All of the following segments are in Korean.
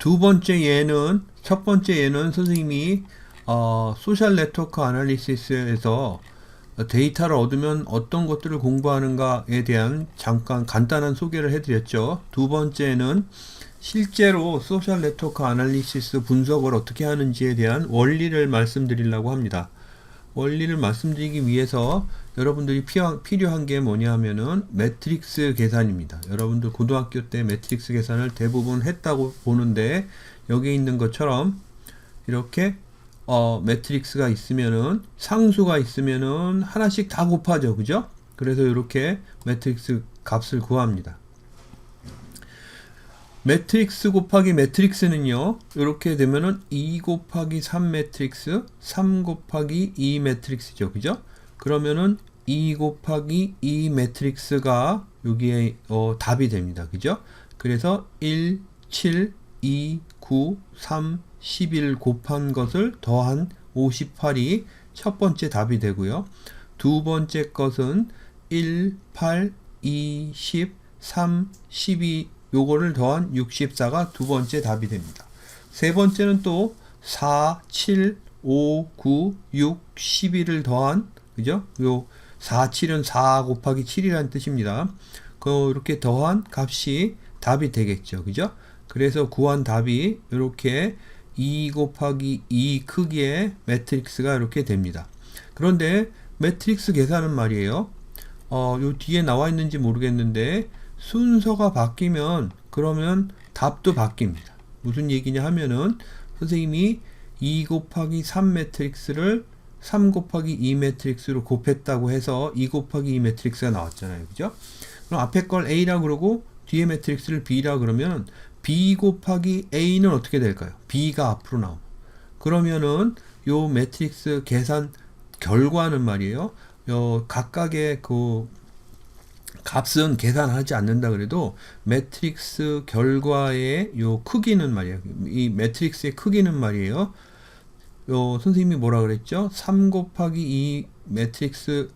두 번째 예는, 첫 번째 예는 선생님이 소셜 네트워크 아날리시스에서 데이터를 얻으면 어떤 것들을 공부하는가에 대한 잠깐 간단한 소개를 해드렸죠. 두 번째는 실제로 소셜 네트워크 아날리시스 분석을 어떻게 하는지에 대한 원리를 말씀드리려고 합니다. 원리를 말씀드리기 위해서 여러분들이 필요한 게 뭐냐 하면은 매트릭스 계산입니다. 여러분들 고등학교 때 매트릭스 계산을 대부분 했다고 보는데, 여기 있는 것처럼 이렇게 매트릭스가 있으면은, 상수가 있으면은 하나씩 다 곱하죠. 그죠? 그래서 이렇게 매트릭스 값을 구합니다. 매트릭스 곱하기 매트릭스는요, 이렇게 되면은 2 곱하기 3 매트릭스, 3 곱하기 2 매트릭스죠. 그죠? 그러면은 2 곱하기 2 매트릭스가 여기에 답이 됩니다. 그죠? 그래서 1, 7, 2, 9, 3, 11 곱한 것을 더한 58이 첫 번째 답이 되고요. 두 번째 것은 1, 8, 2, 10, 3, 12 요거를 더한 64가 두 번째 답이 됩니다. 세 번째는 또 4, 7, 5, 9, 6, 12를 더한, 그죠? 요 4, 7은 4 곱하기 7이라는 뜻입니다. 이렇게 더한 값이 답이 되겠죠. 그죠? 그래서 구한 답이 이렇게 2 곱하기 2 크기의 매트릭스가 이렇게 됩니다. 그런데 매트릭스 계산은 말이에요. 요 뒤에 나와 있는지 모르겠는데, 순서가 바뀌면 그러면 답도 바뀝니다. 무슨 얘기냐 하면은, 선생님이 2 곱하기 3 매트릭스를 3 곱하기 2 매트릭스로 곱했다고 해서 2 곱하기 2 매트릭스가 나왔잖아요. 그죠? 그럼 앞에 걸 A라 그러고 뒤에 매트릭스를 B라 그러면 B 곱하기 A는 어떻게 될까요? B가 앞으로 나오면. 그러면은 요 매트릭스 계산 결과는 말이에요. 각각의 그 값은 계산하지 않는다 그래도 매트릭스 결과의 요 크기는 말이에요. 이 매트릭스의 크기는 말이에요. 선생님이 뭐라 그랬죠? 3 곱하기 2 매트릭스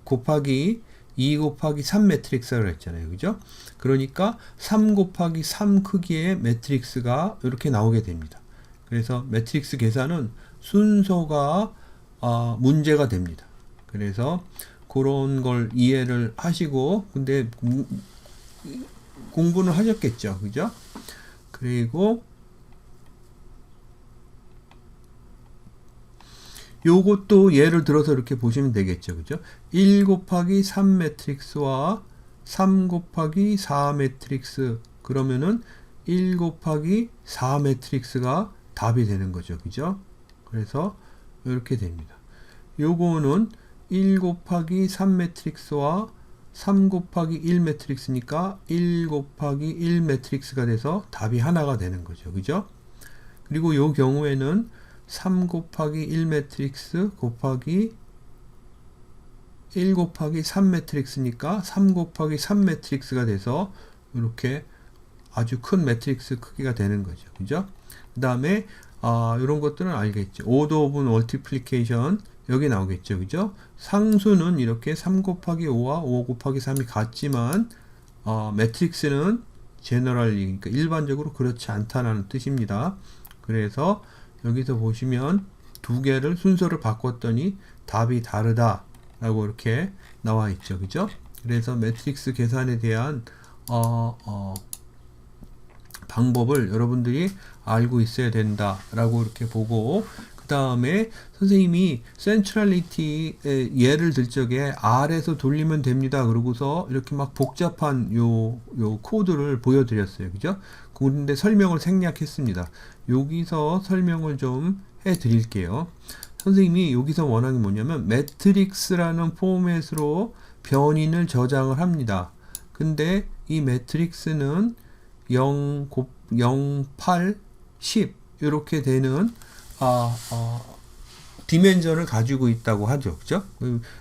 곱하기 2 곱하기 3 매트릭스라고 했잖아요. 그죠? 그러니까 3 곱하기 3 크기의 매트릭스가 이렇게 나오게 됩니다. 그래서 매트릭스 계산은 순서가 문제가 됩니다. 그래서 그런 걸 이해를 하시고, 근데 공부는 하셨겠죠. 그죠? 그리고 요것도 예를 들어서 이렇게 보시면 되겠죠. 그죠? 1 곱하기 3 매트릭스와 3 곱하기 4 매트릭스, 그러면은 1 곱하기 4 매트릭스가 답이 되는 거죠. 그죠? 그래서 이렇게 됩니다. 요거는 1 곱하기 3 매트릭스와 3 곱하기 1 매트릭스니까 1 곱하기 1 매트릭스가 돼서 답이 하나가 되는 거죠. 그죠? 그리고 요 경우에는 3 곱하기 1 매트릭스 곱하기 1 곱하기 3 매트릭스니까 3 곱하기 3 매트릭스가 돼서 이렇게 아주 큰 매트릭스 크기가 되는 거죠. 그죠? 그 다음에 이런 것들은 알겠죠. 오더 오브 멀티플리케이션 여기 나오겠죠. 그죠? 상수는 이렇게 3 곱하기 5와 5 곱하기 3이 같지만 매트릭스는 제너럴리, 그러니까 일반적으로 그렇지 않다는 뜻입니다. 그래서 여기서 보시면 두 개를 순서를 바꿨더니 답이 다르다 라고 이렇게 나와 있죠. 그죠? 그래서 매트릭스 계산에 대한 방법을 여러분들이 알고 있어야 된다 라고 이렇게 보고, 그 다음에 선생님이 센트럴리티 예를 들 적에 R에서 돌리면 됩니다 그러고서 이렇게 막 복잡한 요 코드를 보여드렸어요. 그죠? 그런데 설명을 생략했습니다. 여기서 설명을 좀 해 드릴게요. 선생님이 여기서 원하는 게 뭐냐면 매트릭스라는 포맷으로 변인을 저장을 합니다. 근데 이 매트릭스는 0, 8, 10 이렇게 되는 디멘전을 가지고 있다고 하죠. 그죠?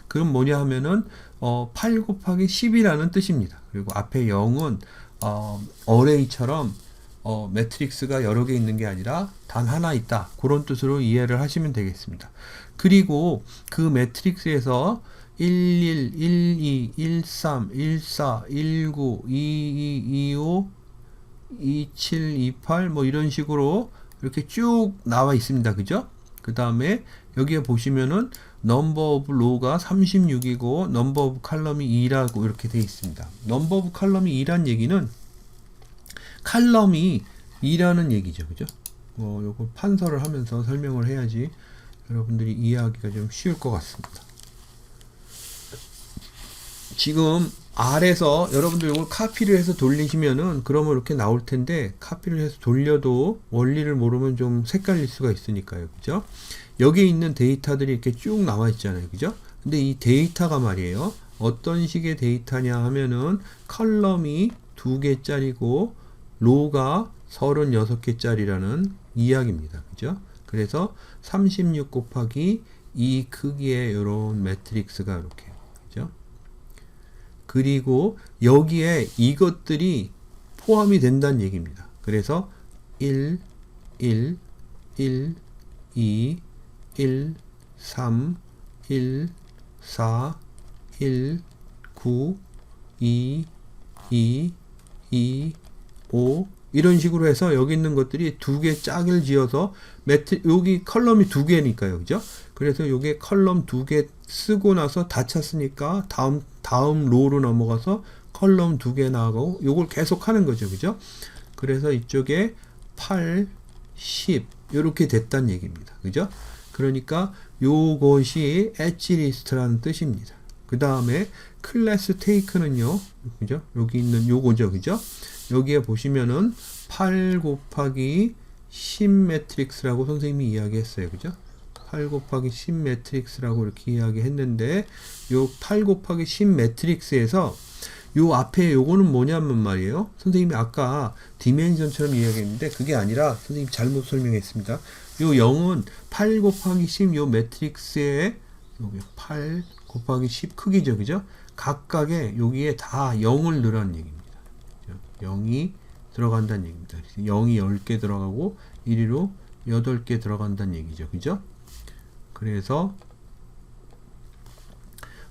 그럼 뭐냐 하면은 8 곱하기 10이라는 뜻입니다. 그리고 앞에 0은 어레이처럼 매트릭스가 여러 개 있는 게 아니라 단 하나 있다. 그런 뜻으로 이해를 하시면 되겠습니다. 그리고 그 매트릭스에서 11, 12, 13, 14, 19, 22, 25, 27, 28 뭐 이런 식으로 이렇게 쭉 나와 있습니다. 그죠? 그 다음에 여기에 보시면은 넘버 오브 로가 36이고 넘버 오브 칼럼이 2라고 이렇게 되어 있습니다. 넘버 오브 칼럼이 2란 얘기는 칼럼이 2라는 얘기죠. 그죠? 요거 판서를 하면서 설명을 해야지 여러분들이 이해하기가 좀 쉬울 것 같습니다. 지금 R에서 여러분들 이걸 카피를 해서 돌리시면은 그러면 이렇게 나올 텐데, 카피를 해서 돌려도 원리를 모르면 좀 헷갈릴 수가 있으니까요. 그죠? 여기에 있는 데이터들이 이렇게 쭉 나와 있잖아요. 그죠? 근데 이 데이터가 말이에요. 어떤 식의 데이터냐 하면은 컬럼이 2개짜리고 로가 36개짜리라는 이야기입니다. 그죠? 그래서 36 곱하기 2 크기의 이런 매트릭스가 이렇게, 그죠? 그리고 여기에 이것들이 포함이 된다는 얘기입니다. 그래서 1, 1, 1, 2, 1, 3, 1, 4, 1, 9, 2, 2, 2, 5 이런 식으로 해서 여기 있는 것들이 2개 짝을 지어서 여기 컬럼이 2개니까요. 그죠? 그래서 요게 컬럼 2개 쓰고 나서 다 찼으니까 다음 로로 넘어가서 컬럼 2개 나가고 요걸 계속 하는 거죠. 그죠? 그래서 이쪽에 8, 10 이렇게 됐다는 얘기입니다. 그죠? 그러니까 요것이 엣지 리스트라는 뜻입니다. 그 다음에 클래스 테이크는요. 그죠? 여기 있는 요거죠. 그죠? 여기에 보시면은 8 곱하기 10 매트릭스라고 선생님이 이야기했어요. 그죠? 8 곱하기 10 매트릭스라고 이렇게 이야기했는데, 요 8 곱하기 10 매트릭스에서 요 앞에 요거는 뭐냐면 말이에요. 선생님이 아까 디멘전처럼 이야기했는데 그게 아니라 선생님이 잘못 설명했습니다. 요 0은 8 곱하기 10 요 매트릭스의 여기 8 곱하기 10 크기죠. 그죠? 각각의 여기에 다 0을 넣으라는 얘기입니다. 0이 들어간다는 얘기입니다. 0이 10개 들어가고 1위로 8개 들어간다는 얘기죠. 그죠? 그래서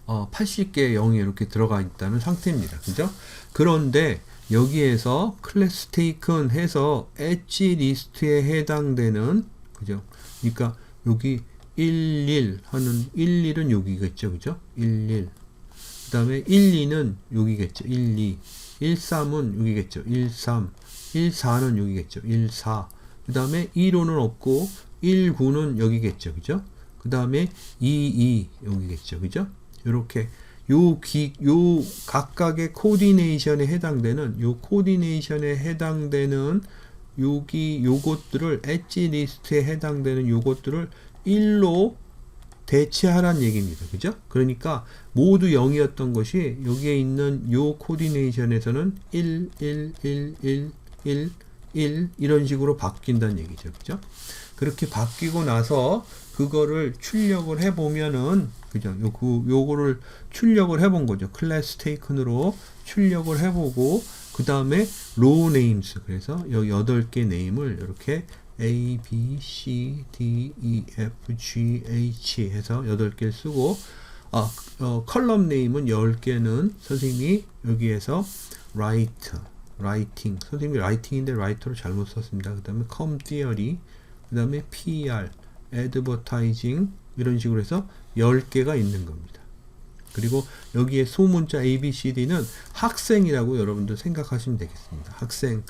80개의 0이 이렇게 들어가 있다는 상태입니다. 그죠? 그런데 여기에서 클래스 테이큰 해서 엣지 리스트에 해당되는, 그죠? 그러니까 여기 11 하는 11은 여기겠죠. 그죠? 11. 그 다음에 12는 여기겠죠. 12. 13은 여기겠죠. 13. 14는 여기겠죠. 14. 그 다음에 15는 없고 19는 여기겠죠. 그죠? 그 다음에 22 여기겠죠. 그죠? 이렇게 요 각각의 코디네이션에 해당되는 요것들을 엣지 리스트에 해당되는 요것들을 1로 대체하라는 얘기입니다. 그죠? 그러니까 모두 0이었던 것이 여기에 있는 요 코디네이션에서는 1, 1, 1, 1, 1, 1 이런 식으로 바뀐다는 얘기죠. 그죠? 그렇게 바뀌고 나서 그거를 출력을 해보면은, 그죠? 요거를 출력을 해본 거죠. 클래스 테이큰으로 출력을 해보고, 그 다음에 로우 네임스. 그래서 여기 8개 네임을 이렇게 A, B, C, D, E, F, G, H 해서 8개를 쓰고, 컬럼 네임은 10개는 선생님이 여기에서 라이팅. 선생님이 라이팅인데 라이터로 잘못 썼습니다. 그 다음에 컴 티어리, 그 다음에 PR, 애드버타이징 이런 식으로 해서 10개가 있는 겁니다. 그리고 여기에 소문자 A, B, C, D는 학생이라고 여러분들 생각하시면 되겠습니다. 학생,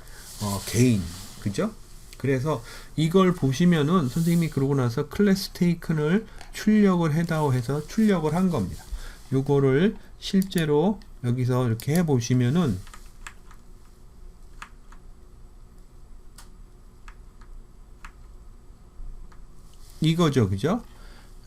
개인. 그죠? 그래서 이걸 보시면은 선생님이 그러고 나서 클래스 테이큰을 출력을 해다오 해서 출력을 한 겁니다. 요거를 실제로 여기서 이렇게 해 보시면은 이거죠. 그죠?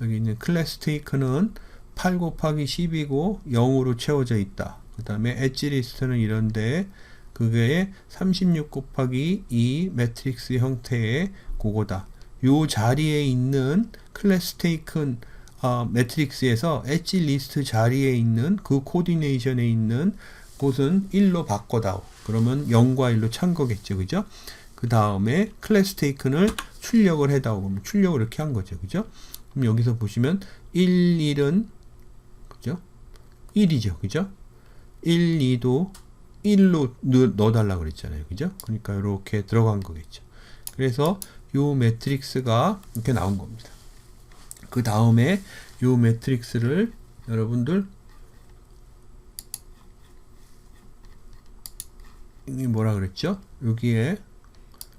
여기 있는 클래스 테이큰은 8 곱하기 10이고 0으로 채워져 있다. 그 다음에 엣지 리스트는 이런데 그게 36 곱하기 2 매트릭스 형태의 그거다. 요 자리에 있는 클래스 테이큰 매트릭스에서 엣지 리스트 자리에 있는 그 코디네이션에 있는 곳은 1로 바꿔다오. 그러면 0과 1로 찬 거겠죠. 그죠? 그 다음에 클래스 테이큰을 출력을 해다오. 그러면 출력을 이렇게 한 거죠. 그죠? 그럼 여기서 보시면 1, 1은 그죠? 1이죠. 그죠? 1, 2도 1로 넣어달라고 그랬잖아요. 그죠? 그러니까 이렇게 들어간 거겠죠. 그래서 요 매트릭스가 이렇게 나온 겁니다. 그 다음에 요 매트릭스를 여러분들 이 뭐라 그랬죠? 여기에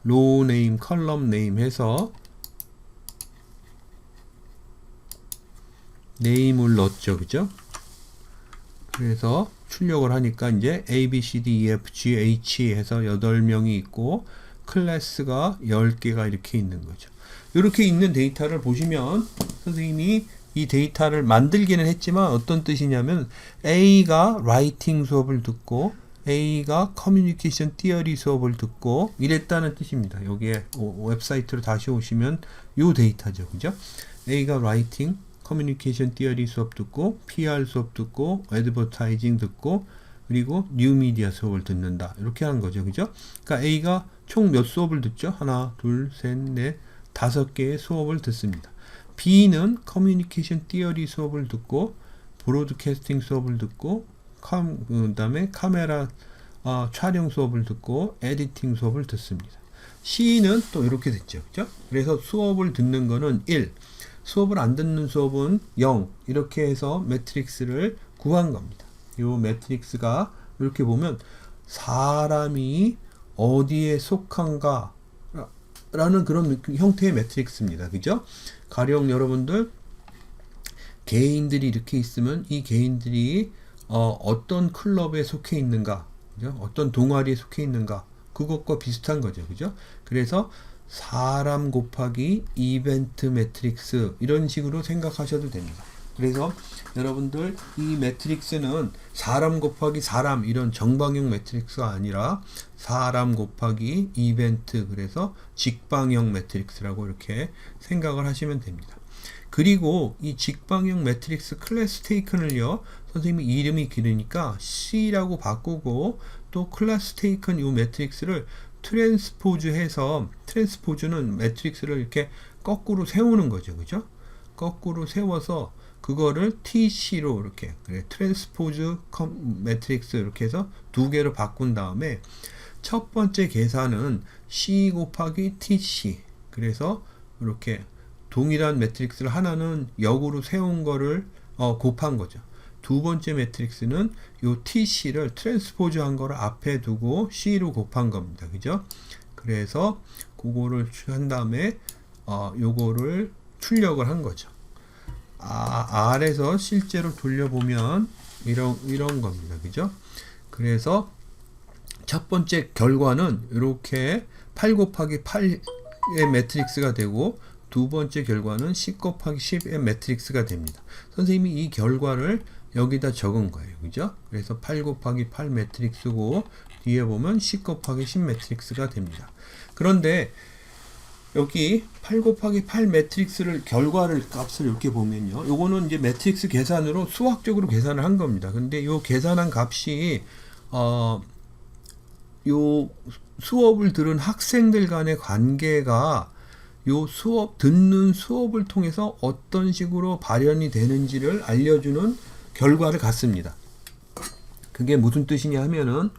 로우 네임, 컬럼 네임 해서 네임을 넣었죠. 그죠? 그래서 출력을 하니까 이제 A, B, C, D, E, F, G, H 해서 8명이 있고 클래스가 10개가 이렇게 있는 거죠. 이렇게 있는 데이터를 보시면 선생님이 이 데이터를 만들기는 했지만 어떤 뜻이냐면 A가 라이팅 수업을 듣고 A가 커뮤니케이션 티어리 수업을 듣고 이랬다는 뜻입니다. 여기에 웹사이트로 다시 오시면 요 데이터죠. 그죠? A가 라이팅 커뮤니케이션 티어리 수업 듣고 PR 수업 듣고 애드버타이징 듣고 그리고 뉴미디어 수업을 듣는다. 이렇게 하는 거죠. 그죠? 그러니까 A가 총 몇 수업을 듣죠? 하나, 둘, 셋, 넷, 5개의 수업을 듣습니다. B는 커뮤니케이션 티어리 수업을 듣고 브로드캐스팅 수업을 듣고 그 다음에 카메라 촬영 수업을 듣고 에디팅 수업을 듣습니다. C는 또 이렇게 됐죠. 그죠? 그래서 수업을 듣는 거는 1, 수업을 안 듣는 수업은 0 이렇게 해서 매트릭스를 구한 겁니다. 이 매트릭스가 이렇게 보면 사람이 어디에 속한가 라는 그런 형태의 매트릭스입니다. 그죠? 가령 여러분들 개인들이 이렇게 있으면 이 개인들이 어떤 클럽에 속해 있는가, 그죠? 어떤 동아리에 속해 있는가, 그것과 비슷한 거죠. 그죠? 그래서 사람 곱하기 이벤트 매트릭스 이런 식으로 생각하셔도 됩니다. 그래서 여러분들 이 매트릭스는 사람 곱하기 사람 이런 정방형 매트릭스가 아니라 사람 곱하기 이벤트 그래서 직방형 매트릭스라고 이렇게 생각을 하시면 됩니다. 그리고 이 직방형 매트릭스 클래스 테이큰을요 선생님이 이름이 길으니까 C라고 바꾸고 또 클래스 테이큰 이 매트릭스를 트랜스포즈 해서 트랜스포즈는 매트릭스를 이렇게 거꾸로 세우는 거죠. 그죠? 거꾸로 세워서 그거를 TC로 이렇게 트랜스포즈 매트릭스 이렇게 해서 2개로 바꾼 다음에 첫 번째 계산은 C 곱하기 TC 그래서 이렇게 동일한 매트릭스를 하나는 역으로 세운 거를 곱한 거죠. 두 번째 매트릭스는 요 TC를 트랜스포즈 한 거를 앞에 두고 C로 곱한 겁니다. 그죠? 그래서 그거를 한 다음에 요거를 출력을 한 거죠. R에서 실제로 돌려보면 이런 겁니다. 그죠? 그래서 첫 번째 결과는 이렇게 8 곱하기 8의 매트릭스가 되고 두 번째 결과는 10 곱하기 10의 매트릭스가 됩니다. 선생님이 이 결과를 여기다 적은 거예요. 그죠? 그래서 8 곱하기 8 매트릭스고 뒤에 보면 10 곱하기 10 매트릭스가 됩니다. 그런데 여기 8 곱하기 8 매트릭스를 결과를 값을 이렇게 보면요. 요거는 이제 매트릭스 계산으로 수학적으로 계산을 한 겁니다. 근데 요 계산한 값이 요 수업을 들은 학생들 간의 관계가 요 듣는 수업을 통해서 어떤 식으로 발현이 되는지를 알려주는 결과를 갖습니다. 그게 무슨 뜻이냐 하면은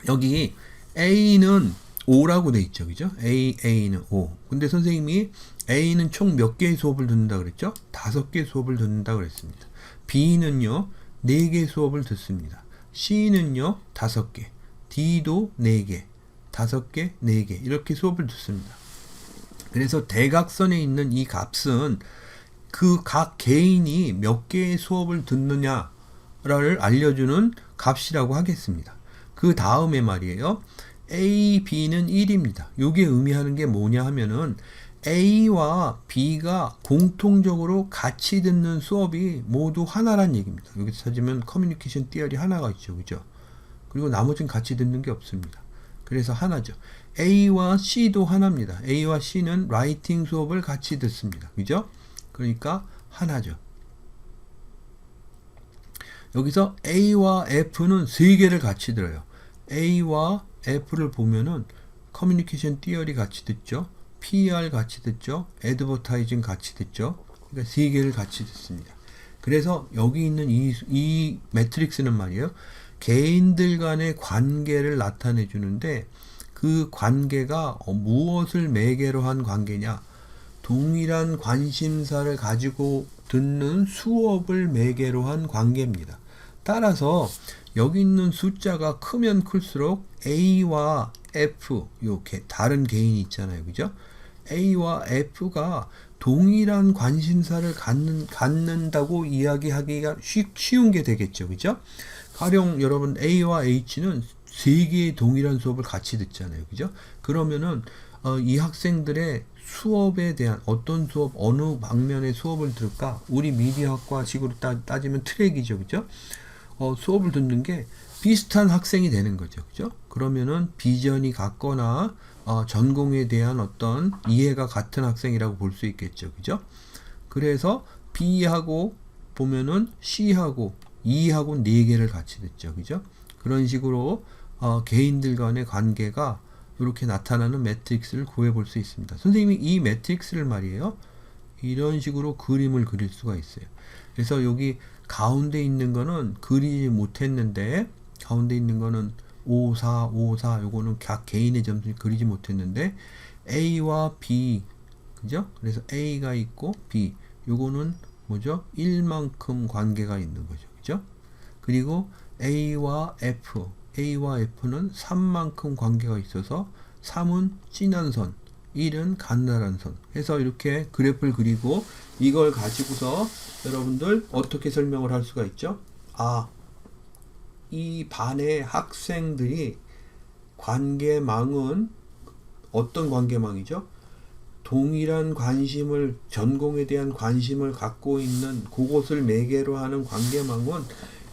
여기 A는 5라고 돼 있죠. 그죠? A는 5. 근데 선생님이 A는 총 몇 개의 수업을 듣는다 그랬죠? 5개 수업을 듣는다 그랬습니다. B는요, 4개 수업을 듣습니다. C는요, 5개. D도 4개. 5개, 4개. 이렇게 수업을 듣습니다. 그래서 대각선에 있는 이 값은 그 각 개인이 몇 개의 수업을 듣느냐를 알려주는 값이라고 하겠습니다. 그 다음에 말이에요. A, B는 1입니다. 이게 의미하는 게 뭐냐 하면은 A와 B가 공통적으로 같이 듣는 수업이 모두 하나란 얘기입니다. 여기서 찾으면 커뮤니케이션 티어리 하나가 있죠. 그죠? 그리고 나머지는 같이 듣는 게 없습니다. 그래서 하나죠. A와 C도 하나입니다. A와 C는 라이팅 수업을 같이 듣습니다. 그죠? 그러니까 하나죠. 여기서 A와 F는 3개를 같이 들어요. A와 F를 보면은 커뮤니케이션 티어리 같이 듣죠. PR 같이 듣죠. 애드버타이징 같이 듣죠. 그러니까 3개를 같이 듣습니다. 그래서 여기 있는 이 매트릭스는 말이에요. 개인들 간의 관계를 나타내 주는데 그 관계가 무엇을 매개로 한 관계냐? 동일한 관심사를 가지고 듣는 수업을 매개로 한 관계입니다. 따라서 여기 있는 숫자가 크면 클수록 A와 F, 이렇게 다른 개인이 있잖아요. 그죠? A와 F가 동일한 관심사를 갖는다고 이야기하기가 쉬운 게 되겠죠. 그죠? 가령 여러분 A와 H는 세 개의 동일한 수업을 같이 듣잖아요. 그죠? 그러면은 이 학생들의 수업에 대한 어떤 수업, 어느 방면의 수업을 들을까? 우리 미디어학과 식으로 따지면 트랙이죠. 그죠? 수업을 듣는 게 비슷한 학생이 되는 거죠. 그죠? 그러면은 비전이 같거나 전공에 대한 어떤 이해가 같은 학생이라고 볼 수 있겠죠. 그죠? 그래서 B하고 보면은 C하고 E하고 네 개를 같이 듣죠. 그죠? 그런 식으로 개인들 간의 관계가 이렇게 나타나는 매트릭스를 구해 볼 수 있습니다. 선생님이 이 매트릭스를 말이에요. 이런 식으로 그림을 그릴 수가 있어요. 그래서 여기 가운데 있는 거는 그리지 못했는데, 가운데 있는 거는 5, 4, 5, 4, 요거는 각 개인의 점수를 그리지 못했는데, A와 B, 그죠? 그래서 A가 있고, B, 요거는 뭐죠? 1만큼 관계가 있는 거죠. 그죠? 그리고 A와 F, A와 F는 3만큼 관계가 있어서 3은 진한 선, 1은 갓날한 선 해서 이렇게 그래프를 그리고 이걸 가지고서 여러분들 어떻게 설명을 할 수가 있죠? 이 반의 학생들이 관계망은 어떤 관계망이죠? 동일한 관심을, 전공에 대한 관심을 갖고 있는 그것을 매개로 하는 관계망은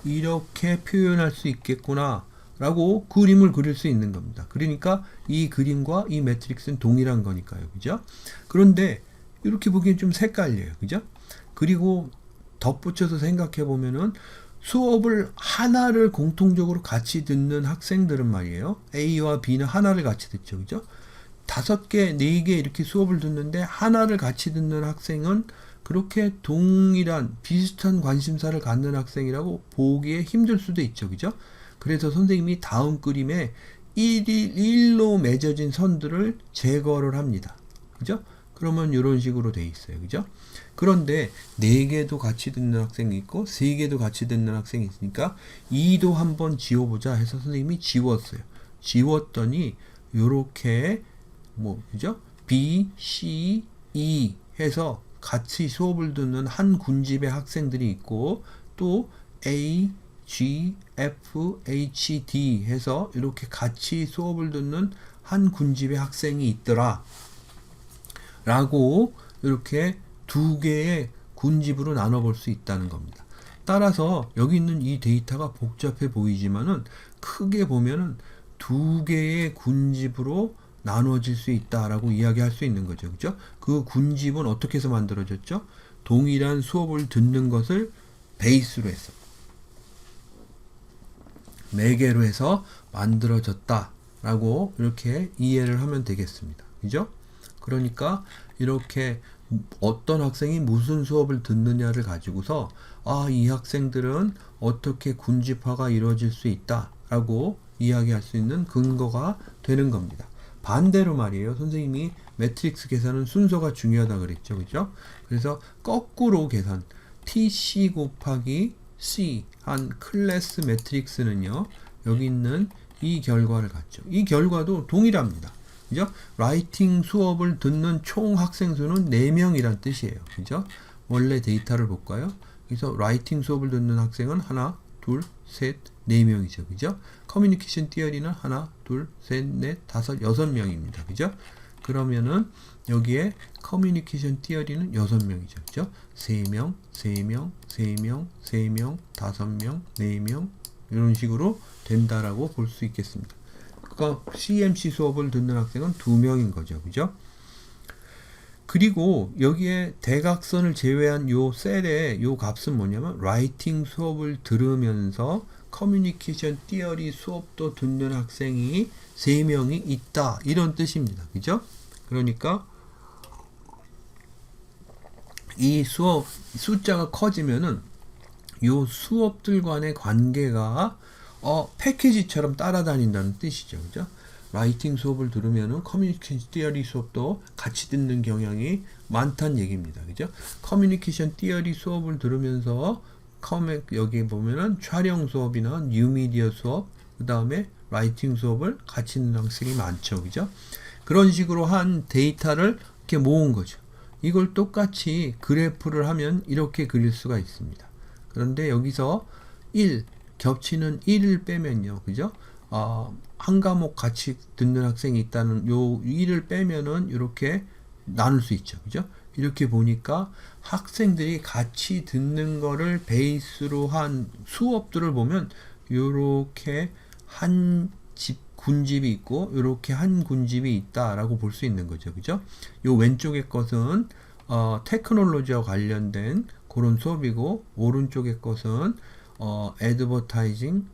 이렇게 표현할 수 있겠구나 라고 그림을 그릴 수 있는 겁니다. 그러니까 이 그림과 이 매트릭스는 동일한 거니까요. 그죠? 그런데 이렇게 보기엔 좀 헷갈려요. 그죠? 그리고 덧붙여서 생각해 보면은 수업을 하나를 공통적으로 같이 듣는 학생들은 말이에요. A와 B는 하나를 같이 듣죠. 그죠? 5개, 4개 이렇게 수업을 듣는데 하나를 같이 듣는 학생은 그렇게 동일한 비슷한 관심사를 갖는 학생이라고 보기에 힘들 수도 있죠. 그죠? 그래서 선생님이 다음 그림에 1로 맺어진 선들을 제거를 합니다. 그죠? 그러면 이런 식으로 돼 있어요. 그죠? 그런데 4개도 같이 듣는 학생이 있고 3개도 같이 듣는 학생이 있으니까 2도 한번 지워보자 해서 선생님이 지웠어요. 지웠더니 요렇게 그죠? B, C, E 해서 같이 수업을 듣는 한 군집의 학생들이 있고 또 A, G, F, H, D 해서 이렇게 같이 수업을 듣는 한 군집의 학생이 있더라 라고 이렇게 2개의 군집으로 나눠 볼 수 있다는 겁니다. 따라서 여기 있는 이 데이터가 복잡해 보이지만은 크게 보면은 2개의 군집으로 나눠질 수 있다라고 이야기할 수 있는 거죠. 그죠? 그 군집은 어떻게 해서 만들어졌죠? 동일한 수업을 듣는 것을 베이스로 해서 매개로 해서 만들어졌다라고 이렇게 이해를 하면 되겠습니다. 그죠? 그러니까 이렇게 어떤 학생이 무슨 수업을 듣느냐를 가지고서 이 학생들은 어떻게 군집화가 이루어질 수 있다라고 이야기할 수 있는 근거가 되는 겁니다. 반대로 말이에요. 선생님이 매트릭스 계산은 순서가 중요하다 그랬죠. 그죠? 그래서 거꾸로 계산 TC 곱하기 C 한 클래스 매트릭스는요. 여기 있는 이 결과를 갖죠. 이 결과도 동일합니다. 그죠? 라이팅 수업을 듣는 총 학생 수는 4명이란 뜻이에요. 그죠? 원래 데이터를 볼까요? 그래서 라이팅 수업을 듣는 학생은 하나, 둘, 셋, 4명이죠. 그죠? 커뮤니케이션 티어리는 하나, 둘, 셋, 넷, 다섯, 6명입니다. 그죠? 그러면은 여기에 커뮤니케이션 티어리는 6명이죠. 그죠? 3명, 3명, 3명, 3명, 5명, 4명 이런 식으로 된다라고 볼 수 있겠습니다. 그러니까 CMC 수업을 듣는 학생은 2명인 거죠. 그죠? 그리고 여기에 대각선을 제외한 요 셀의 요 값은 뭐냐면 라이팅 수업을 들으면서 커뮤니케이션 티어리 수업도 듣는 학생이 3명이 있다 이런 뜻입니다. 그죠? 그러니까 이 수업 숫자가 커지면은 요 수업들 간의 관계가 패키지처럼 따라다닌다는 뜻이죠. 그죠? 라이팅 수업을 들으면은 커뮤니케이션 티어리 수업도 같이 듣는 경향이 많다는 얘기입니다. 그죠? 커뮤니케이션 티어리 수업을 들으면서 여기 보면은 촬영 수업이나 뉴미디어 수업, 그 다음에 라이팅 수업을 같이 듣는 학생이 많죠. 그죠? 그런 식으로 한 데이터를 이렇게 모은 거죠. 이걸 똑같이 그래프를 하면 이렇게 그릴 수가 있습니다. 그런데 여기서 1, 겹치는 1을 빼면요. 그죠? 한 과목 같이 듣는 학생이 있다는 요 1을 빼면은 이렇게 나눌 수 있죠. 그죠? 이렇게 보니까 학생들이 같이 듣는 거를 베이스로 한 수업들을 보면 요렇게 한 군집이 있고 요렇게 한 군집이 있다라고 볼 수 있는 거죠. 그죠? 요 왼쪽의 것은 테크놀로지와 관련된 그런 수업이고 오른쪽의 것은 애드버타이징,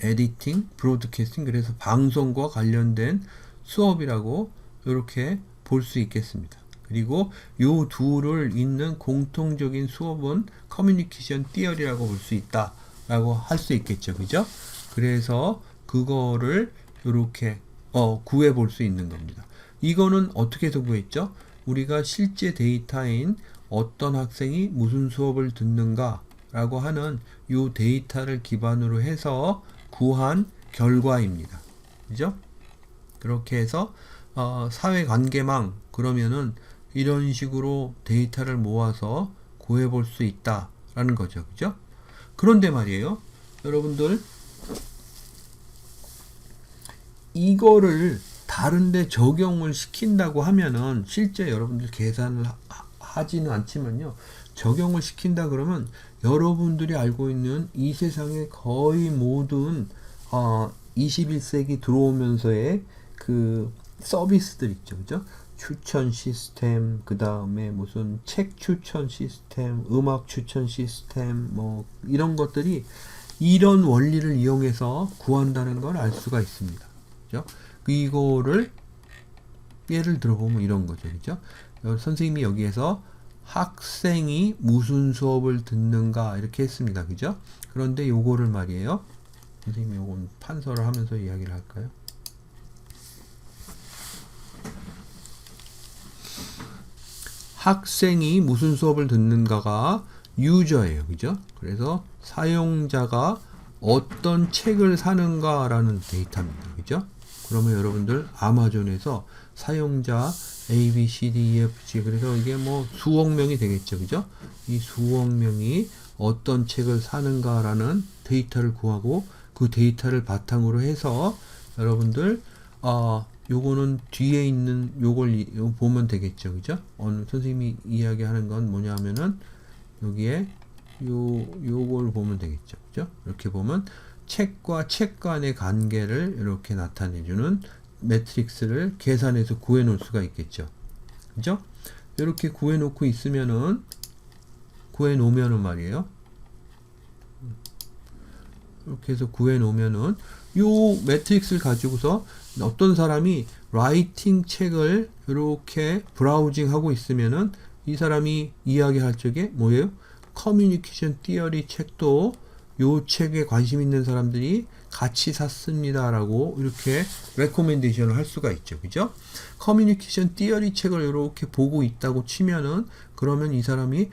에디팅, 브로드캐스팅, 그래서 방송과 관련된 수업이라고 이렇게 볼 수 있겠습니다. 그리고 요 둘을 잇는 공통적인 수업은 커뮤니케이션 티어리라고 볼 수 있다라고 할 수 있겠죠. 그죠? 그래서 그거를 이렇게 구해 볼 수 있는 겁니다. 이거는 어떻게 해서 구했죠? 우리가 실제 데이터인 어떤 학생이 무슨 수업을 듣는가 라고 하는 이 데이터를 기반으로 해서 구한 결과입니다. 그죠? 그렇게 해서 사회관계망 그러면은 이런 식으로 데이터를 모아서 구해 볼 수 있다라는 거죠. 그죠? 그런데 말이에요. 여러분들 이거를 다른데 적용을 시킨다고 하면은 실제 여러분들 계산을 하지는 않지만요. 적용을 시킨다 그러면 여러분들이 알고 있는 이 세상의 거의 모든 21세기 들어오면서의 그 서비스들 있죠. 그죠? 추천 시스템, 그 다음에 무슨 책 추천 시스템, 음악 추천 시스템, 뭐 이런 것들이 이런 원리를 이용해서 구한다는 걸 알 수가 있습니다. 그죠? 이거를 예를 들어보면 이런 거죠. 그죠? 선생님이 여기에서 학생이 무슨 수업을 듣는가 이렇게 했습니다. 그죠? 그런데 요거를 말이에요. 선생님이 요건 판서를 하면서 이야기를 할까요? 학생이 무슨 수업을 듣는가가 유저예요. 그죠? 그래서 사용자가 어떤 책을 사는가라는 데이터입니다. 그죠? 그러면 여러분들 아마존에서 사용자 A, B, C, D, E, F, G 그래서 이게 뭐 수억 명이 되겠죠. 그죠? 이 수억 명이 어떤 책을 사는가라는 데이터를 구하고 그 데이터를 바탕으로 해서 여러분들 요거는 뒤에 있는 요걸 보면 되겠죠. 그죠? 선생님이 이야기하는 건 뭐냐면은 여기에 요걸 보면 되겠죠. 그죠? 이렇게 보면 책과 책 간의 관계를 이렇게 나타내주는 매트릭스를 계산해서 구해 놓을 수가 있겠죠. 그죠? 이렇게 구해 놓고 있으면은 구해 놓으면은 말이에요. 이렇게 해서 구해 놓으면은 요 매트릭스를 가지고서 어떤 사람이 라이팅 책을 이렇게 브라우징 하고 있으면은 이 사람이 이야기할 적에 뭐예요? 커뮤니케이션 티어리 책도 요 책에 관심 있는 사람들이 같이 샀습니다라고 이렇게 레코멘데이션을 할 수가 있죠. 그죠? 커뮤니케이션 티어리 책을 이렇게 보고 있다고 치면은 그러면 이 사람이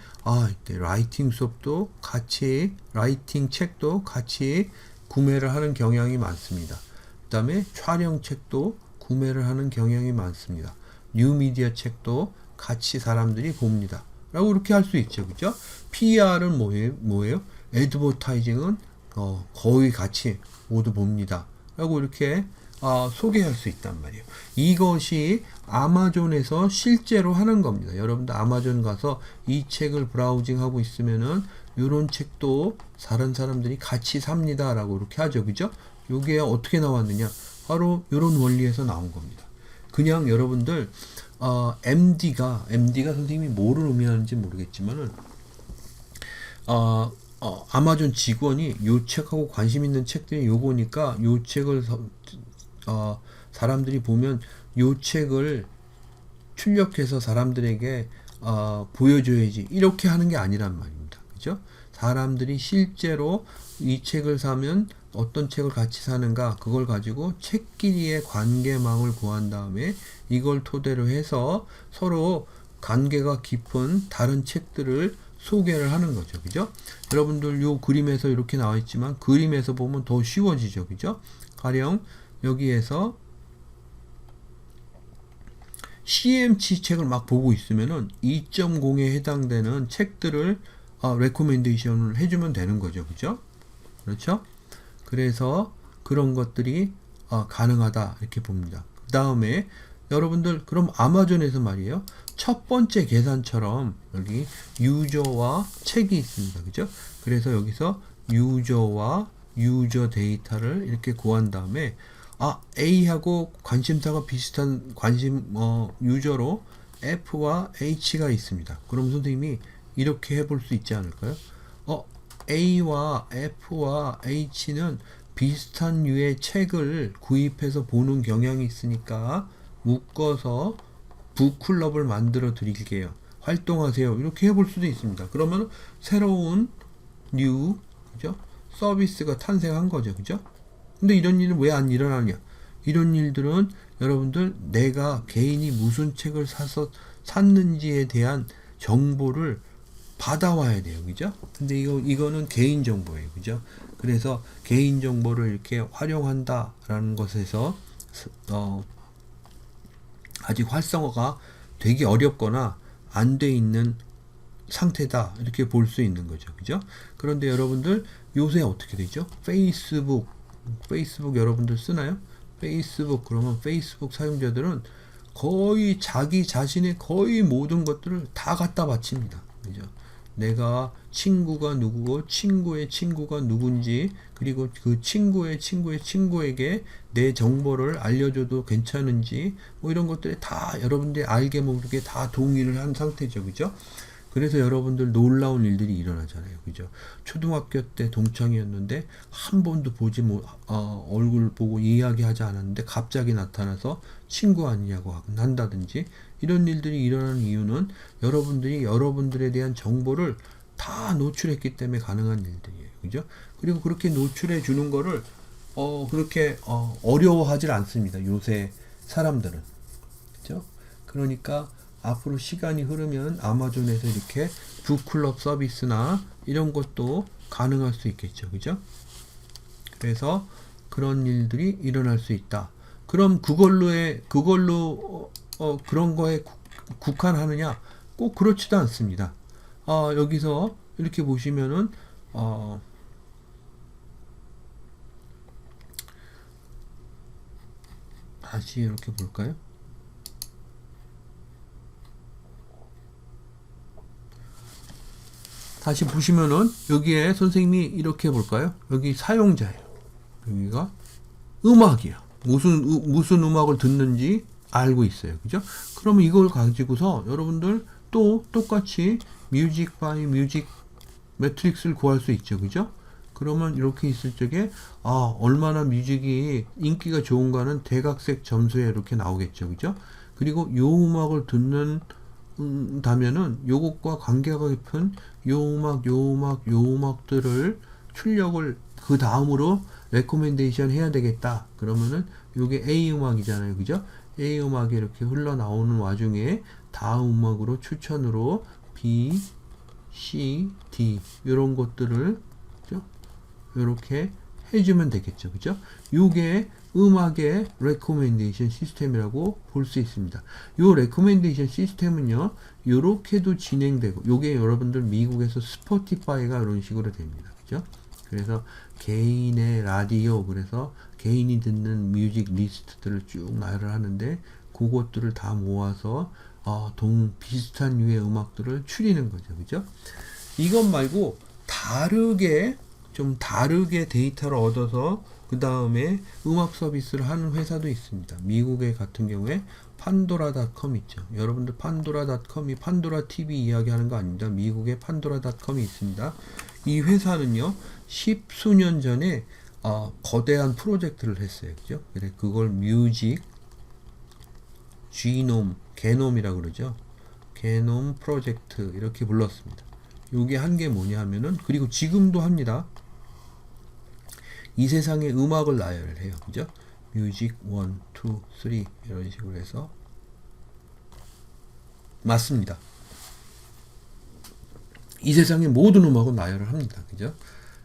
이때 라이팅 수업도 같이 라이팅 책도 같이 구매를 하는 경향이 많습니다. 그 다음에 촬영 책도 구매를 하는 경향이 많습니다. 뉴미디어 책도 같이 사람들이 봅니다. 라고 이렇게 할 수 있죠. 그죠? PR은 뭐예요? 애드버타이징은 거의 같이 모두 봅니다. 라고 이렇게 소개할 수 있단 말이에요. 이것이 아마존에서 실제로 하는 겁니다. 여러분들 아마존 가서 이 책을 브라우징 하고 있으면은 요런 책도 다른 사람들이 같이 삽니다. 라고 이렇게 하죠. 그죠? 요게 어떻게 나왔느냐? 바로 요런 원리에서 나온 겁니다. 그냥 여러분들 MD가 선생님이 뭐를 의미하는지 모르겠지만은 아마존 직원이 요 책하고 관심 있는 책들이 요거니까 요 책을 사람들이 보면 요 책을 출력해서 사람들에게 보여줘야지 이렇게 하는 게 아니란 말입니다. 그죠? 사람들이 실제로 이 책을 사면 어떤 책을 같이 사는가 그걸 가지고 책끼리의 관계망을 구한 다음에 이걸 토대로 해서 서로 관계가 깊은 다른 책들을 소개를 하는 거죠. 그죠? 여러분들 요 그림에서 이렇게 나와 있지만 그림에서 보면 더 쉬워지죠. 그죠? 가령 여기에서 CMC 책을 막 보고 있으면은 2.0에 해당되는 책들을 레코멘데이션을 해주면 되는 거죠. 그죠? 그렇죠? 그래서 그런 것들이 가능하다 이렇게 봅니다. 그 다음에 여러분들 그럼 아마존에서 말이에요. 첫 번째 계산처럼 여기 유저와 책이 있습니다. 그죠? 그래서 여기서 유저와 유저 데이터를 이렇게 구한 다음에 A하고 관심사가 비슷한 유저로 F와 H가 있습니다. 그럼 선생님이 이렇게 해볼 수 있지 않을까요? A와 F와 H는 비슷한 류의 책을 구입해서 보는 경향이 있으니까 묶어서 북클럽을 만들어 드릴게요. 활동하세요. 이렇게 해볼 수도 있습니다. 그러면 새로운 뉴 그죠? 서비스가 탄생한 거죠. 그죠? 근데 이런 일은 왜 안 일어나냐? 이런 일들은 여러분들 내가 개인이 무슨 책을 샀는지에 대한 정보를 받아와야 돼요. 그죠? 근데 이거는 개인 정보예요. 그죠? 그래서 개인 정보를 이렇게 활용한다라는 것에서 아직 활성화가 되기 어렵거나 안 돼 있는 상태다. 이렇게 볼 수 있는 거죠. 그죠? 그런데 여러분들 요새 어떻게 되죠? 페이스북 여러분들 쓰나요? 페이스북 그러면 페이스북 사용자들은 거의 자기 자신의 거의 모든 것들을 다 갖다 바칩니다. 그죠? 내가 친구가 누구고 친구의 친구가 누군지 그리고 그 친구의 친구의 친구에게 내 정보를 알려줘도 괜찮은지 뭐 이런 것들이 다 여러분들이 알게 모르게 다 동의를 한 상태죠. 그죠? 그래서 여러분들 놀라운 일들이 일어나잖아요. 그죠? 초등학교 때 동창이었는데 한 번도 보지 얼굴 보고 이야기하지 않았는데 갑자기 나타나서 친구 아니냐고 한다든지 이런 일들이 일어나는 이유는 여러분들이 여러분들에 대한 정보를 다 노출했기 때문에 가능한 일들이에요. 그죠? 그리고 그렇게 노출해 주는 거를 그렇게 어려워하지 않습니다. 요새 사람들은. 그죠? 그러니까 앞으로 시간이 흐르면 아마존에서 이렇게 북클럽 서비스나 이런 것도 가능할 수 있겠죠. 그죠? 그래서 그런 일들이 일어날 수 있다. 그럼 그걸로 그런 거에 국한하느냐? 꼭 그렇지도 않습니다. 여기서 이렇게 보시면은 다시 이렇게 볼까요? 다시 보시면은 여기에 선생님이 이렇게 볼까요? 여기 사용자예요. 여기가 음악이야. 무슨 음악을 듣는지 알고 있어요. 그죠? 그러면 이걸 가지고서 여러분들 또 똑같이 뮤직 바이 뮤직 매트릭스를 구할 수 있죠. 그죠? 그러면 이렇게 있을 적에 얼마나 뮤직이 인기가 좋은가는 대각색 점수에 이렇게 나오겠죠. 그죠? 그리고 요 음악을 듣는다면은 요것과 관계가 깊은 요 음악들을 출력을 그 다음으로 레코멘데이션 해야 되겠다. 그러면은 요게 A 음악이잖아요. 그죠? A 음악이 이렇게 흘러나오는 와중에 다음 음악으로 추천으로 B, C, D 이런 것들을 그죠? 이렇게 해주면 되겠죠. 그죠? 요게 음악의 레코멘데이션 시스템이라고 볼 수 있습니다. 요 레코멘데이션 시스템은요, 요렇게도 진행되고, 요게 여러분들 미국에서 스포티파이가 이런 식으로 됩니다. 그죠? 그래서 개인의 라디오, 그래서 개인이 듣는 뮤직 리스트들을 쭉 나열을 하는데, 그것들을 다 모아서, 비슷한 류의 음악들을 추리는 거죠. 그죠? 이것 말고, 좀 다르게 데이터를 얻어서 그 다음에 음악 서비스를 하는 회사도 있습니다. 미국의 같은 경우에 판도라닷컴 있죠. 여러분들 판도라닷컴이 판도라 TV 이야기하는 거 아닙니다. 미국의 판도라닷컴이 있습니다. 이 회사는요, 10수년 전에 거대한 프로젝트를 했어요. 그죠? 그래, 그걸 뮤직, 게놈이라고 그러죠. 게놈 프로젝트 이렇게 불렀습니다. 요게 한 게 뭐냐 하면은, 그리고 지금도 합니다. 이 세상에 음악을 나열해요. 그죠? 뮤직 1, 2, 3 이런 식으로 해서 맞습니다. 이 세상의 모든 음악은 나열을 합니다. 그죠?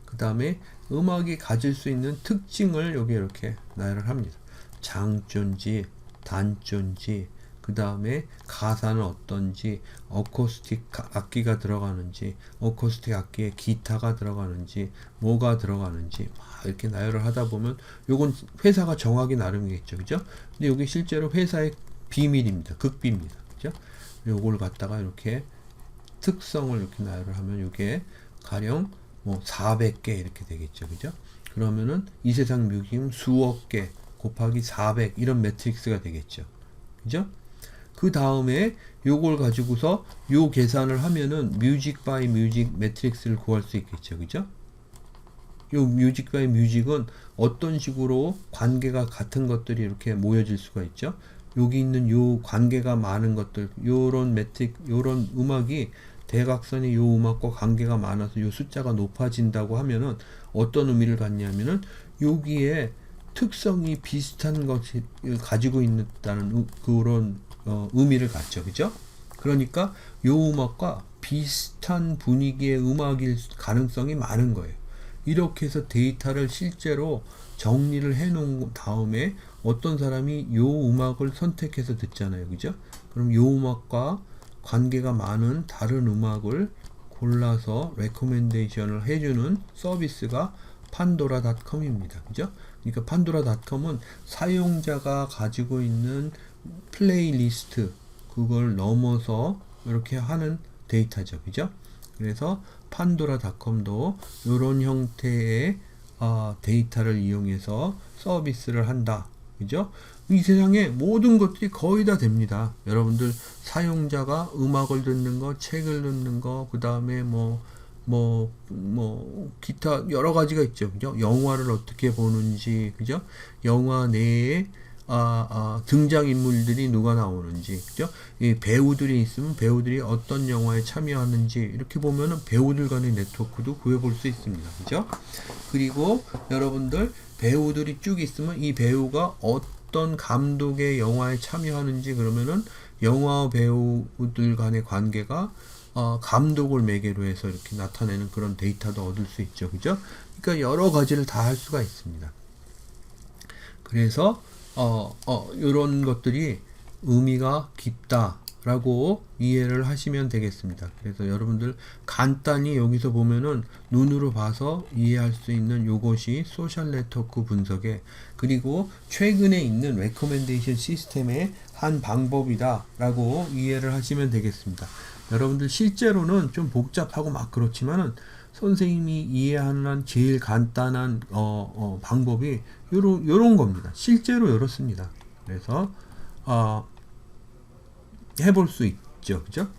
그 다음에 음악이 가질 수 있는 특징을 여기 이렇게 나열을 합니다. 장조인지 단조인지, 그 다음에 가사는 어떤지, 어쿠스틱 악기가 들어가는지, 어쿠스틱 악기에 기타가 들어가는지, 뭐가 들어가는지 막 이렇게 나열을 하다 보면 요건 회사가 정하기 나름이겠죠. 그죠? 근데 여기 실제로 회사의 비밀입니다. 극비입니다. 그죠? 요걸 갖다가 이렇게 특성을 이렇게 나열을 하면 이게 가령 뭐 400개 이렇게 되겠죠. 그죠? 그러면은 이 세상 뮤직은 수억 개 곱하기 400 이런 매트릭스가 되겠죠. 그죠? 그 다음에 요걸 가지고서 요 계산을 하면은 뮤직 바이 뮤직 매트릭스를 구할 수 있겠죠. 그죠? 요 뮤직 바이 뮤직은 어떤 식으로 관계가 같은 것들이 이렇게 모여질 수가 있죠. 여기 있는 요 관계가 많은 것들, 요런 요런 음악이 대각선의 요 음악과 관계가 많아서 요 숫자가 높아진다고 하면은 어떤 의미를 갖냐면은 여기에 특성이 비슷한 것이 가지고 있다는 그런 의미를 갖죠. 그죠? 그러니까 요 음악과 비슷한 분위기의 음악일 가능성이 많은 거예요. 이렇게 해서 데이터를 실제로 정리를 해 놓은 다음에 어떤 사람이 요 음악을 선택해서 듣잖아요. 그죠? 그럼 요 음악과 관계가 많은 다른 음악을 골라서 레코멘데이션을 해주는 서비스가 판도라닷컴입니다. 그죠? 그러니까 판도라닷컴은 사용자가 가지고 있는 플레이리스트 그걸 넘어서 이렇게 하는 데이터죠. 그죠? 그래서 판도라닷컴도 이런 형태의 데이터를 이용해서 서비스를 한다. 그죠? 이 세상에 모든 것들이 거의 다 됩니다. 여러분들 사용자가 음악을 듣는 거, 책을 듣는 거, 그 다음에 기타 여러 가지가 있죠. 그죠? 영화를 어떻게 보는지, 그죠? 영화 내에 등장인물들이 누가 나오는지, 그죠? 이 배우들이 있으면 배우들이 어떤 영화에 참여하는지, 이렇게 보면은 배우들 간의 네트워크도 구해볼 수 있습니다. 그죠? 그리고 여러분들 배우들이 쭉 있으면 이 배우가 어떤 감독의 영화에 참여하는지, 그러면은 영화 배우들 간의 관계가 감독을 매개로 해서 이렇게 나타내는 그런 데이터도 얻을 수 있죠. 그죠? 그러니까 여러 가지를 다 할 수가 있습니다. 그래서 이런 것들이 의미가 깊다라고 이해를 하시면 되겠습니다. 그래서 여러분들 간단히 여기서 보면은 눈으로 봐서 이해할 수 있는 요것이 소셜 네트워크 분석의 그리고 최근에 있는 레코멘데이션 시스템의 한 방법이다라고 이해를 하시면 되겠습니다. 여러분들 실제로는 좀 복잡하고 막 그렇지만은 선생님이 이해하는 한 제일 간단한 방법이 요런 겁니다. 실제로 이렇습니다. 그래서 해볼 수 있죠. 그죠?